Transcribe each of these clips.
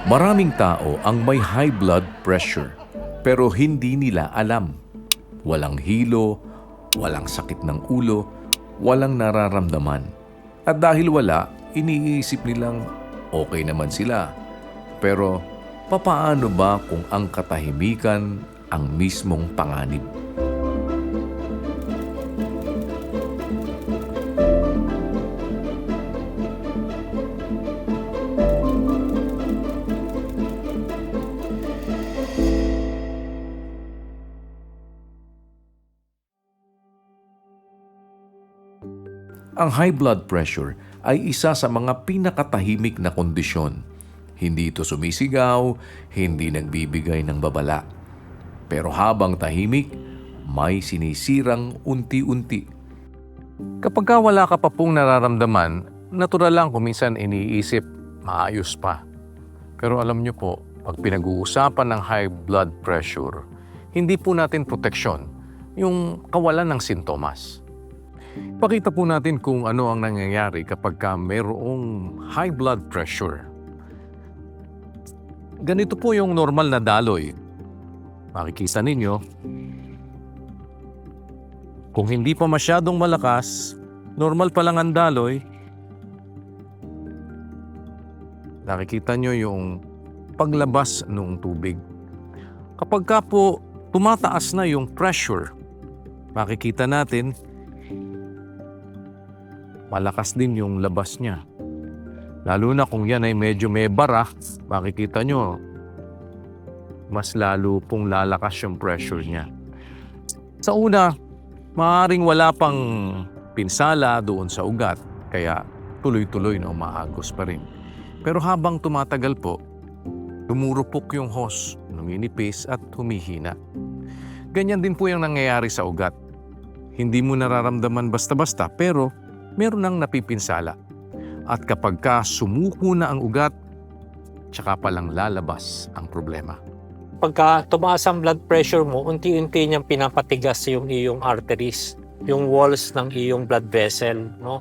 Maraming tao ang may high blood pressure pero hindi nila alam. Walang hilo, walang sakit ng ulo, walang nararamdaman. At dahil wala, iniisip nilang okay naman sila. Pero papaano ba kung ang katahimikan ang mismong panganib? Ang high blood pressure ay isa sa mga pinakatahimik na kondisyon. Hindi ito sumisigaw, hindi nagbibigay ng babala. Pero habang tahimik, may sinisirang unti-unti. Kapag wala ka pa pong nararamdaman, natural lang kung minsan iniisip, maayos pa. Pero alam niyo po, pag pinag-uusapan ng high blood pressure, hindi po natin proteksyon yung kawalan ng sintomas. Pakita po natin kung ano ang nangyayari kapag mayroong high blood pressure. Ganito po yung normal na daloy. Makikita ninyo, kung hindi pa masyadong malakas, normal pa lang ang daloy, nakikita nyo yung paglabas ng tubig. Kapag po tumataas na yung pressure, makikita natin, malakas din yung labas niya. Lalo na kung yan ay medyo may bara, makikita nyo, mas lalo pong lalakas yung pressure niya. Sa una, maaaring wala pang pinsala doon sa ugat, kaya tuloy-tuloy na umaagos pa rin. Pero habang tumatagal po, lumurupok yung hose, numinipis at humihina. Ganyan din po yung nangyayari sa ugat. Hindi mo nararamdaman basta-basta, pero meron nang napipinsala. At kapag sumuko na ang ugat, tsaka palang lalabas ang problema. Pagka tumaas ang blood pressure mo, unti-unti niyang pinapatigas yung iyong arteries, yung walls ng iyong blood vessel, no?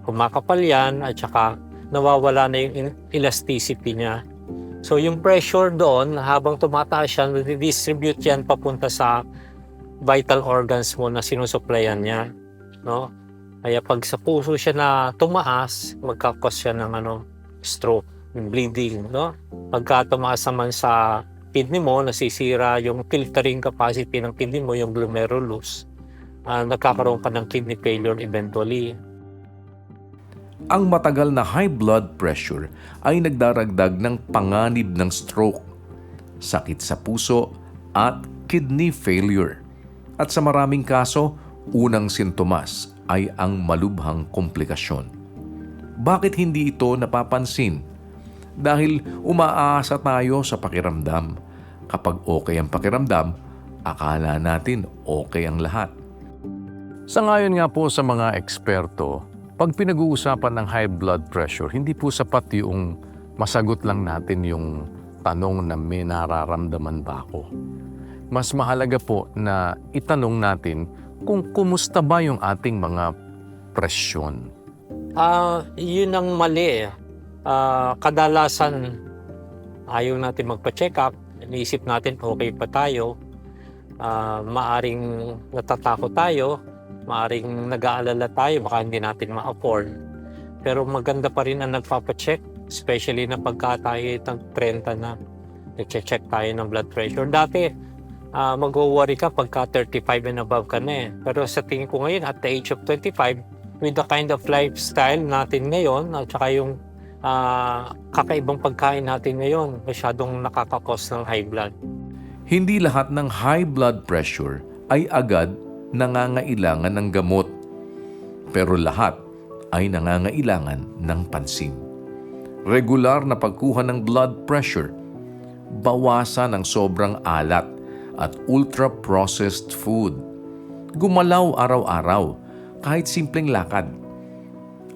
Kumakapal yan at saka nawawala na yung elasticity niya. So yung pressure doon, habang tumataas yan, distribute yan papunta sa vital organs mo na sinusuplayan niya, no? Kaya pag sa puso siya na tumaas, magkakos siya ng stroke, bleeding, no? Pagka tumaas naman sa kidney mo, nasisira yung filtering capacity ng kidney mo, yung glomerulus. Nagkakaroon ka ng kidney failure eventually. Ang matagal na high blood pressure ay nagdaragdag ng panganib ng stroke, sakit sa puso at kidney failure. At sa maraming kaso, unang sintomas ay ang malubhang komplikasyon. Bakit hindi ito napapansin? Dahil umaasa tayo sa pakiramdam. Kapag okay ang pakiramdam, akala natin okay ang lahat. Sangayon nga po sa mga eksperto, pag pinag-uusapan ng high blood pressure, hindi po sapat yung masagot lang natin yung tanong na may nararamdaman ba ako. Mas mahalaga po na itanong natin kung kumusta ba yung ating mga presyon. Yun ang mali. Kadalasan ayaw natin magpa-check up, iniisip natin okay pa tayo, maaring natatakot tayo, maaring nag-aalala tayo, baka hindi natin ma-afford. Pero maganda pa rin ang nagpapa-check, especially na pagka tayo ng 30 na, nag-check tayo ng blood pressure. Dati, mag-worry ka pagka 35 and above ka na eh. Pero sa tingin ko ngayon, at the age of 25, with the kind of lifestyle natin ngayon, at saka yung kakaibang pagkain natin ngayon, masyadong nakakakos ng high blood. Hindi lahat ng high blood pressure ay agad nangangailangan ng gamot. Pero lahat ay nangangailangan ng pansin. Regular na pagkuha ng blood pressure, bawasan ang sobrang alat at ultra-processed food. Gumalaw araw-araw, kahit simpleng lakad.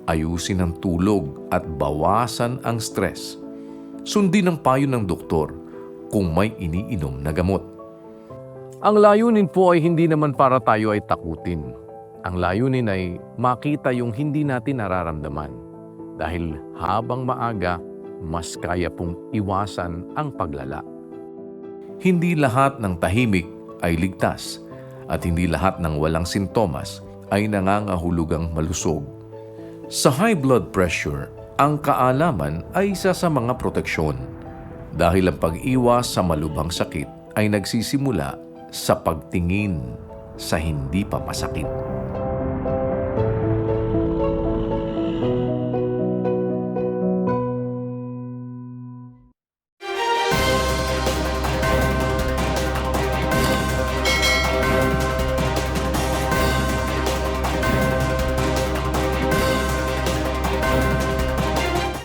Ayusin ang tulog at bawasan ang stress. Sundin ang payo ng doktor kung may iniinom na gamot. Ang layunin po ay hindi naman para tayo ay takutin. Ang layunin ay makita yung hindi natin nararamdaman. Dahil habang maaga, mas kaya pong iwasan ang paglala. Hindi lahat ng tahimik ay ligtas at hindi lahat ng walang sintomas ay nangangahulugang malusog. Sa high blood pressure, ang kaalaman ay isa sa mga proteksyon dahil ang pag-iwas sa malubhang sakit ay nagsisimula sa pagtingin sa hindi pa masakit.